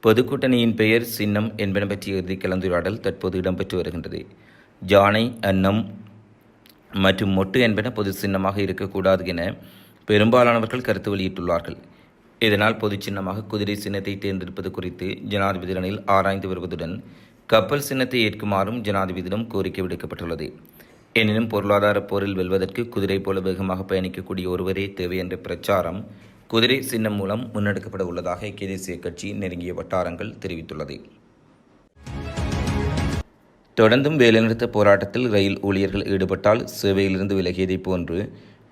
பொதுக்கூட்டணியின் பெயர், சின்னம் என்பன பற்றிய இறுதி கலந்துரையாடல் தற்போது இடம்பெற்று வருகின்றது. யானை, அன்னம் மற்றும் மொட்டு என்பன பொது சின்னமாக இருக்கக்கூடாது என பெரும்பாலானவர்கள் கருத்து வெளியிட்டுள்ளார்கள். இதனால் பொது சின்னமாக குதிரை சின்னத்தை தேர்ந்தெடுப்பது குறித்து ஜனாதிபதி ரணில் ஆராய்ந்து வருவதுடன் கப்பல் சின்னத்தை ஏற்குமாறும் ஜனாதிபதியிடம் கோரிக்கை விடுக்கப்பட்டுள்ளது. எனினும் பொருளாதார போரில் வெல்வதற்கு குதிரை போல வேகமாக பயணிக்கக்கூடிய ஒருவரே தேவை என்ற பிரச்சாரம் குதிரை சின்னம் மூலம் முன்னெடுக்கப்பட உள்ளதாக ஐக்கிய தேசிய கட்சி நெருங்கிய வட்டாரங்கள் தெரிவித்துள்ளது. தொடர்ந்தும் வேலைநிறுத்த போராட்டத்தில் ரயில் ஊழியர்கள் ஈடுபட்டால் சேவையிலிருந்து விலகியதை போன்று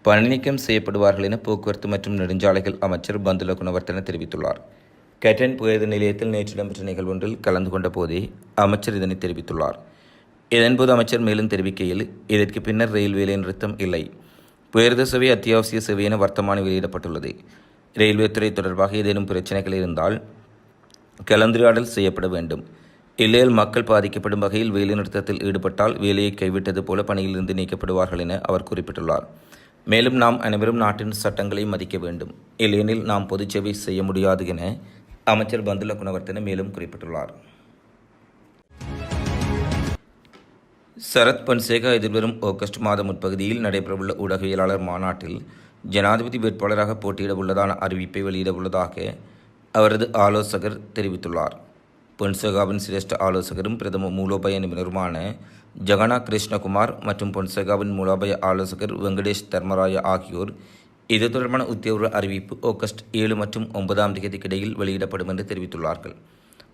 பணி நீக்கம் செய்யப்படுவார்கள் என போக்குவரத்து மற்றும் நெடுஞ்சாலைகள் அமைச்சர் பந்துல குணவர்த்தன தெரிவித்துள்ளார். கேட்டன் புகையிரத நிலையத்தில் நேற்று இடம்பெற்ற நிகழ்வொன்றில் கலந்து கொண்ட போதே அமைச்சர் இதனை தெரிவித்துள்ளார். இதன்போது அமைச்சர் மேலும் தெரிவிக்கையில், இதற்கு பின்னர் ரயில் வேலை நிறுத்தம் இல்லை. புகையிரத சேவை அத்தியாவசிய சேவை என வர்த்தமானி வெளியிடப்பட்டுள்ளது. ரயில்வே துறை தொடர்பாக ஏதேனும் பிரச்சனைகள் இருந்தால் கலந்துரையாடல் செய்யப்பட வேண்டும். இல்லையில் மக்கள் பாதிக்கப்படும் வகையில் வேலை நிறுத்தத்தில் ஈடுபட்டால் வேலையை கைவிட்டது போல பணியிலிருந்து நீக்கப்படுவார்கள் என அவர் குறிப்பிட்டுள்ளார். மேலும் நாம் அனைவரும் நாட்டின் சட்டங்களை மதிக்க வேண்டும், இல்லையெனில் நாம் பொது சேவை செய்ய முடியாது என அமைச்சர் பந்துல குணவர்த்தன மேலும் குறிப்பிட்டுள்ளார். சரத் பொன்சேகா எதிர்வரும் ஆகஸ்ட் மாதம் முற்பகுதியில் நடைபெறவுள்ள ஊடகவியலாளர் மாநாட்டில் ஜனாதிபதி வேட்பாளராக போட்டியிட உள்ளதான அறிவிப்பை வெளியிட உள்ளதாக அவரது ஆலோசகர் தெரிவித்துள்ளார். பொன்சேகாவின் சிரேஷ்ட ஆலோசகரும் பிரதம மூலோபாய நிபுணருமான ஜகனா கிருஷ்ணகுமார் மற்றும் பொன்சேகாவின் மூலோபாய ஆலோசகர் வெங்கடேஷ் தர்மராய ஆகியோர் இது தொடர்பான உத்தியோக அறிவிப்பு ஆகஸ்ட் 7 மற்றும் 9 தேதிக்கு இடையில் வெளியிடப்படும் என்று தெரிவித்துள்ளார்கள்.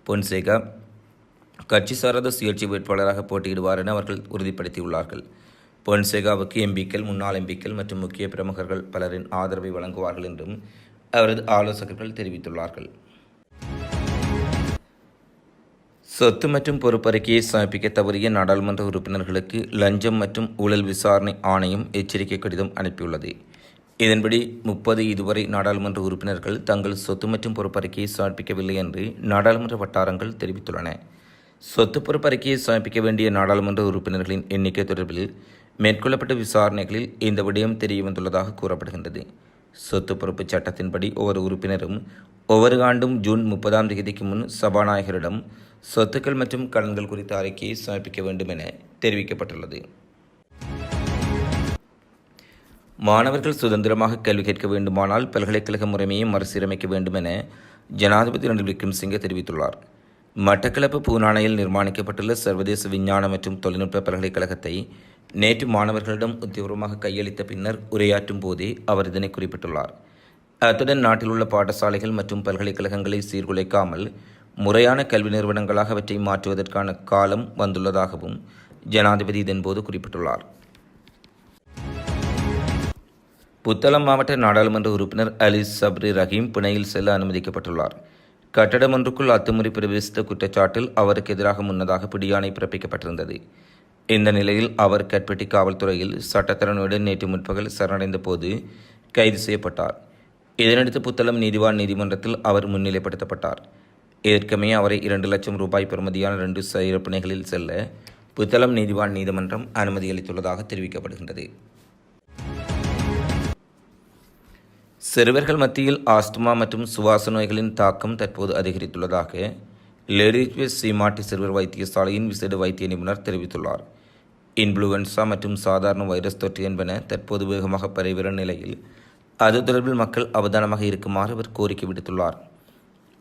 பொன்சேகா கட்சி சாராத சுயேட்சை வேட்பாளராக போட்டியிடுவார் என அவர்கள் உறுதிப்படுத்தியுள்ளார்கள். பொன்சேகாவுக்கு எம்பிக்கள், முன்னாள் எம்பிக்கள் மற்றும் முக்கிய பிரமுகர்கள் பலரின் ஆதரவை வழங்குவார்கள் என்றும் அவரது ஆலோசகர்கள் தெரிவித்துள்ளார்கள். சொத்து மற்றும் பொறுப்பறிக்கையை சமர்ப்பிக்க தவறிய நாடாளுமன்ற உறுப்பினர்களுக்கு லஞ்சம் மற்றும் ஊழல் விசாரணை ஆணையம் எச்சரிக்கை கடிதம் அனுப்பியுள்ளது. இதன்படி 30 இதுவரை நாடாளுமன்ற உறுப்பினர்கள் தங்கள் சொத்து மற்றும் பொறுப்பறிக்கையை சமர்ப்பிக்கவில்லை என்று நாடாளுமன்ற வட்டாரங்கள் தெரிவித்துள்ளன. சொத்து பொறுப்பறிக்கையை சமர்ப்பிக்க வேண்டிய நாடாளுமன்ற உறுப்பினர்களின் எண்ணிக்கை தொடர்பில் மேற்கொள்ளப்பட்ட விசாரணைகளில் இந்த விடயம் தெரிய வந்துள்ளதாக கூறப்படுகின்றது. சொத்து பொறுப்பு சட்டத்தின்படி ஒவ்வொரு உறுப்பினரும் ஒவ்வொரு ஆண்டும் ஜூன் 30 தேதிக்கு முன் சபாநாயகரிடம் சொத்துக்கள் மற்றும் கடன்கள் குறித்த அறிக்கையை சமர்ப்பிக்க வேண்டும் என தெரிவிக்கப்பட்டுள்ளது. மாணவர்கள் சுதந்திரமாக கல்வி கேட்க வேண்டுமானால் பல்கலைக்கழக முறைமையை மறுசீரமைக்க வேண்டும் என ஜனாதிபதி ரணில் விக்ரமசிங்கே தெரிவித்துள்ளார். மட்டக்களப்பு பூனானையில் நிர்மாணிக்கப்பட்டுள்ள சர்வதேச விஞ்ஞான மற்றும் தொழில்நுட்ப பல்கலைக்கழகத்தை நேற்று மாணவர்களிடம் உத்தியோகமாக கையளித்த பின்னர் உரையாற்றும் போதே அவர் இதனை குறிப்பிட்டுள்ளார். அத்துடன் நாட்டில் உள்ள பாடசாலைகள் மற்றும் பல்கலைக்கழகங்களை சீர்குலைக்காமல் முறையான கல்வி நிறுவனங்களாக அவற்றை மாற்றுவதற்கான காலம் வந்துள்ளதாகவும் ஜனாதிபதி இதன்போது குறிப்பிட்டுள்ளார். புத்தளம் மாவட்ட நாடாளுமன்ற உறுப்பினர் அலி சப்ரி ரஹீம் பிணையில் செல்ல அனுமதிக்கப்பட்டுள்ளார். கட்டடம் ஒன்றுக்குள் அத்துமுறை பிரவேசித்த குற்றச்சாட்டில் அவருக்கு எதிராக முன்னதாக பிடியாணை பிறப்பிக்கப்பட்டிருந்தது. இந்த நிலையில் அவர் கட்பெட்டி காவல்துறையில் சட்டத்தரனுடன் நேற்று முற்பகல் சரணடைந்த போது கைது செய்யப்பட்டார். இதனடுத்து புத்தளம் நீதிவான் நீதிமன்றத்தில் அவர் முன்னிலைப்படுத்தப்பட்டார். இதற்கமைய அவரை 2 லட்சம் ரூபாய் பெறுமதியான 2 சிறைப்பிணைகளில் செல்ல புத்தளம் நீதிவான் நீதிமன்றம் அனுமதியளித்துள்ளதாக தெரிவிக்கப்படுகின்றது. சிறுவர்கள் மத்தியில் ஆஸ்துமா மற்றும் சுவாச நோய்களின் தாக்கம் தற்போது அதிகரித்துள்ளதாக லெரிட்வே சீமாட்டி சிறுவர் வைத்தியசாலையின் விசேட வைத்திய நிபுணர் தெரிவித்துள்ளார். இன்ஃப்ளூவன்சா மற்றும் சாதாரண வைரஸ் தொற்று என்பன தற்போது வேகமாக பரவிவரும் நிலையில் அது தொடர்பில் மக்கள் அவதானமாக இருக்குமாறு அவர் கோரிக்கை விடுத்துள்ளார்.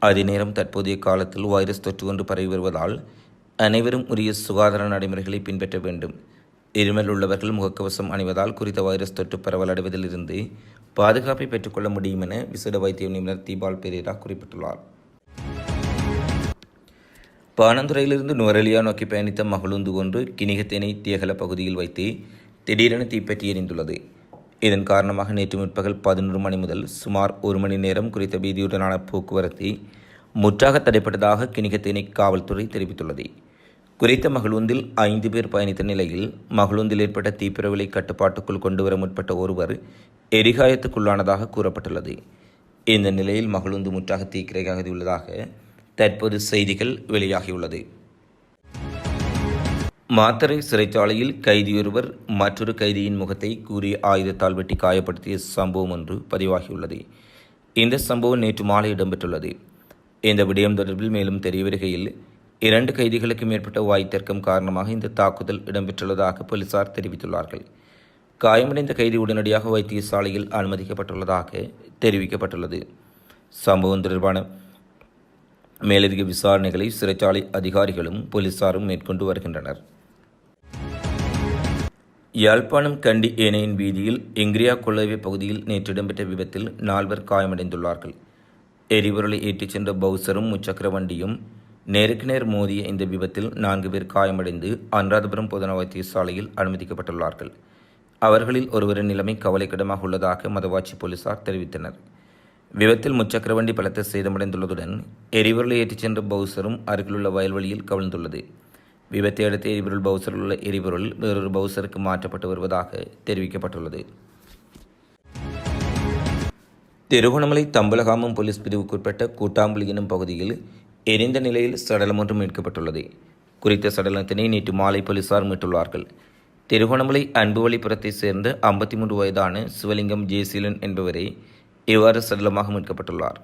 அதே நேரம் தற்போதைய காலத்தில் வைரஸ் தொற்று ஒன்று பரவி வருவதால் அனைவரும் உரிய சுகாதார நடைமுறைகளை பின்பற்ற வேண்டும். இருமல் உள்ளவர்கள் முகக்கவசம் அணிவதால் குறித்த வைரஸ் தொற்று பரவல் அடைவதிலிருந்து பாதுகாப்பை பெற்றுக்கொள்ள முடியும் என விசேட வைத்திய நிபுணர் தீபால் பெரேரா குறிப்பிட்டுள்ளார். பாணந்துறையிலிருந்து நுவரெலியா நோக்கி பயணித்த மகளுந்து ஒன்று கினிகத்தேனை தியகல பகுதியில் வைத்து திடீரென தீப்பற்றி எரிந்துள்ளது. இதன் காரணமாக நேற்று முற்பகல் 11 மணி முதல் சுமார் 1 மணி நேரம் குறித்த வீதியுடனான போக்குவரத்து முற்றாக தடைப்பட்டதாக கினிகத்தேனை காவல்துறை தெரிவித்துள்ளது. குறித்த மகளுந்தில் 5 பேர் பயணித்த நிலையில் மகளுந்தில் ஏற்பட்ட தீப்பிரவலை கட்டுப்பாட்டுக்குள் கொண்டுவர முற்பட்ட ஒருவர் எரிகாயத்துக்குள்ளானதாக கூறப்பட்டுள்ளது. இந்த நிலையில் மகளுந்து முற்றாக தீக்கிரையாகியுள்ளதாக தற்போது செய்திகள் வெளியாகியுள்ளது. மாத்தறை சிறைச்சாலையில் கைதியொருவர் மற்றொரு கைதியின் முகத்தை கூறிய ஆயுதத்தால் வெட்டி காயப்படுத்திய சம்பவம் ஒன்று பதிவாகியுள்ளது. இந்த சம்பவம் நேற்று மாலை இடம்பெற்றுள்ளது. இந்த விடயம் தொடர்பில் மேலும் தெரிய வருகையில் 2 கைதிகளுக்கு மேற்பட்ட வாய் தர்க்கம் காரணமாக இந்த தாக்குதல் இடம்பெற்றுள்ளதாக போலீசார் தெரிவித்துள்ளார்கள். காயமடைந்த கைதி உடனடியாக வைத்தியசாலையில் அனுமதிக்கப்பட்டுள்ளதாக தெரிவிக்கப்பட்டுள்ளது. சம்பவம் தொடர்பான மேலதிக விசாரணைகளை சிறைச்சாலை அதிகாரிகளும் போலீசாரும் மேற்கொண்டு வருகின்றனர். யாழ்ப்பாணம் கண்டி ஏனையின் வீதியில் இங்கிரியா கொள்ளவை பகுதியில் நேற்று இடம்பெற்ற விபத்தில் 4 காயமடைந்துள்ளார்கள். எரிபொருளை ஏற்றிச் சென்ற பவுசரும் முச்சக்கர வண்டியும் நேருக்கு நேர் மோதிய இந்த விபத்தில் 4 பேர் காயமடைந்து அனுராதபுரம் பொதுநல வைத்தியசாலையில் அனுமதிக்கப்பட்டுள்ளார்கள். அவர்களில் ஒருவரின் நிலைமை கவலைக்கிடமாக உள்ளதாக மதவாச்சி போலீசார் தெரிவித்தனர். விபத்தில் முச்சக்கர வண்டி பலத்த சேதமடைந்துள்ளதுடன் எரிபொருளை ஏற்றிச் சென்ற பவுசரும் அருகிலுள்ள வயல்வெளியில் கவிழ்ந்துள்ளது. விபத்தை அடுத்து எரிபொருள் பவுசரில் உள்ள எரிபொருள் வேறொரு பவுசருக்கு மாற்றப்பட்டு வருவதாக தெரிவிக்கப்பட்டுள்ளது. திருகோணமலை தம்பலகாமம் போலீஸ் பிரிவுக்குட்பட்ட கூட்டாம்புலி எனும் பகுதியில் எரிந்த நிலையில் சடலம் ஒன்று மீட்கப்பட்டுள்ளது. குறித்த சடலத்தினை நேற்று மாலை போலீசார் மீட்டுள்ளார்கள். திருகோணமலை அன்புவழிபுரத்தைச் சேர்ந்த 53 வயதான சிவலிங்கம் ஜெயசீலன் என்பவரே இவ்வாறு சடலமாக மீட்கப்பட்டுள்ளார்.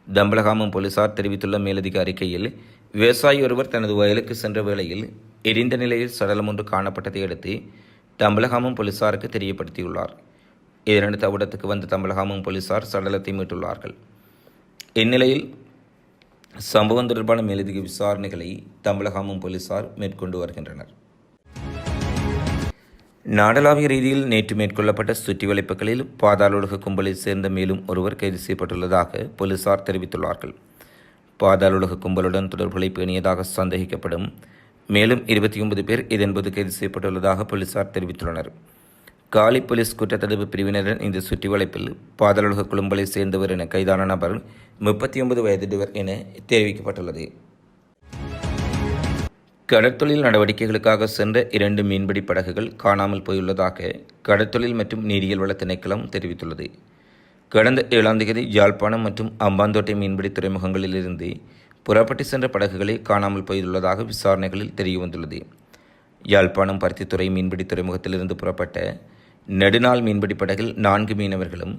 தம்பலகாமம் போலீசார் தெரிவித்துள்ள மேலதிக அறிக்கையில், விவசாயி ஒருவர் தனது வயலுக்கு சென்ற வேளையில் எரிந்த நிலையில் சடலம் ஒன்று காணப்பட்டதை அடுத்து தம்பலகாமம் போலீசாருக்கு தெரியப்படுத்தியுள்ளார். இதனடுத்து அவ்விடத்துக்கு வந்த தம்பலகாமம் போலீசார் சடலத்தை மீட்டுள்ளார்கள். இந்நிலையில் சம்பவம் தொடர்பான மேலதிக விசாரணைகளை தம்பலகாமம் போலீசார் மேற்கொண்டு வருகின்றனர். நாடளாவிய ரீதியில் நேற்று மேற்கொள்ளப்பட்ட சுற்றி வளைப்புகளில் பாதாள கும்பலைச் சேர்ந்த மேலும் ஒருவர் கைது செய்யப்பட்டுள்ளதாக போலீசார் தெரிவித்துள்ளார்கள். பாதாள கும்பலுடன் தொடர்புகளை பேணியதாக சந்தேகிக்கப்படும் மேலும் 29 பேர் இதன்போது கைது செய்யப்பட்டுள்ளதாக போலீசார் தெரிவித்துள்ளனர். காலி போலீஸ் குற்றத்தடுப்பு பிரிவினரின் இந்த சுற்றி வளைப்பில் பாதாள கும்பலைச் சேர்ந்தவர் என கைதான நபர் 39 வயதுடையவர் என தெரிவிக்கப்பட்டுள்ளது. கடற்தொழில் நடவடிக்கைகளுக்காக சென்ற 2 மீன்பிடி படகுகள் காணாமல் போயுள்ளதாக கடற்தொழில் மற்றும் நீரியல் வள திணைக்களம் தெரிவித்துள்ளது. கடந்த 7ஆம் தேதி யாழ்ப்பாணம் மற்றும் அம்பாந்தோட்டை மீன்பிடி துறைமுகங்களிலிருந்து புறப்பட்டு சென்ற படகுகளை காணாமல் போயுள்ளதாக விசாரணைகளில் தெரியவந்துள்ளது. யாழ்ப்பாணம் பருத்தித்துறை மீன்பிடி துறைமுகத்திலிருந்து புறப்பட்ட நெடுநாள் மீன்பிடி படகில் 4 மீனவர்களும்,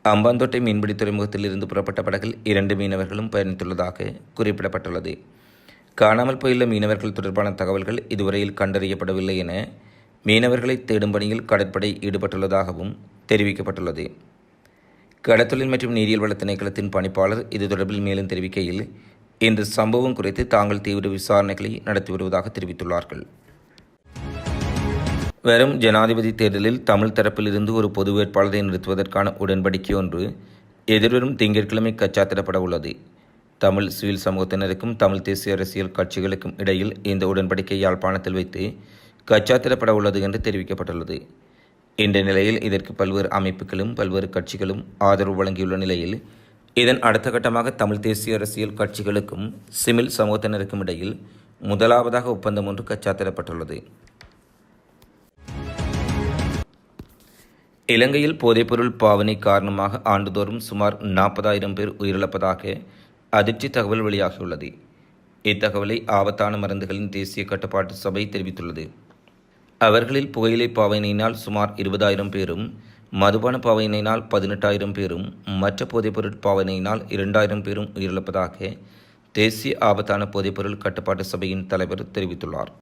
அம்பாந்தோட்டை மீன்பிடி துறைமுகத்திலிருந்து புறப்பட்ட படகில் 2 மீனவர்களும் பயணித்துள்ளதாக குறிப்பிடப்பட்டுள்ளது. காணாமல் போயுள்ள மீனவர்கள் தொடர்பான தகவல்கள் இதுவரையில் கண்டறியப்படவில்லை என மீனவர்களை தேடும் பணியில் கடற்படை ஈடுபட்டுள்ளதாகவும் தெரிவிக்கப்பட்டுள்ளது. கடற்தொழில் மற்றும் நீரியல் வள திணைக்களத்தின் பணிப்பாளர் இது தொடர்பில் மேலும் தெரிவிக்கையில், இந்த சம்பவம் குறித்து தாங்கள் தீவிர விசாரணைகளை நடத்தி வருவதாக தெரிவித்துள்ளார்கள். வரும் ஜனாதிபதி தேர்தலில் தமிழ் தரப்பிலிருந்து ஒரு பொது வேட்பாளரை நிறுத்துவதற்கான உடன்படிக்கை ஒன்று எதிர்வரும் திங்கட்கிழமை கச்சாத்திடப்பட உள்ளது. தமிழ் சிவில் சமூகத்தினருக்கும் தமிழ் தேசிய அரசியல் கட்சிகளுக்கும் இடையில் இந்த உடன்படிக்கை யாழ்ப்பாணத்தில் வைத்து கச்சாத்திடப்பட உள்ளது என்று தெரிவிக்கப்பட்டுள்ளது. இந்த நிலையில் இதற்கு பல்வேறு அமைப்புகளும் பல்வேறு கட்சிகளும் ஆதரவு வழங்கியுள்ள நிலையில் இதன் அடுத்த கட்டமாக தமிழ் தேசிய அரசியல் கட்சிகளுக்கும் சிவில் சமூகத்தினருக்கும் இடையில் முதலாவதாக ஒப்பந்தம் ஒன்று கச்சாத்திடப்பட்டுள்ளது. இலங்கையில் போதைப்பொருள் பாவனை காரணமாக ஆண்டுதோறும் சுமார் 40,000 பேர் உயிரிழப்பதாக அதிர்ச்சி தகவல் வெளியாகியுள்ளது. இத்தகவலை ஆபத்தான மருந்துகளின் தேசிய கட்டுப்பாட்டு சபை தெரிவித்துள்ளது. அவர்களில் புகையிலை பாவனையினால் சுமார் 20,000 பேரும், மதுபான பாவனையினால் 18,000 பேரும், மற்ற போதைப்பொருள் பாவனையினால் 2,000 பேரும் உயிரிழப்பதாக தேசிய ஆபத்தான போதைப்பொருள் கட்டுப்பாட்டு சபையின் தலைவர் தெரிவித்துள்ளார்.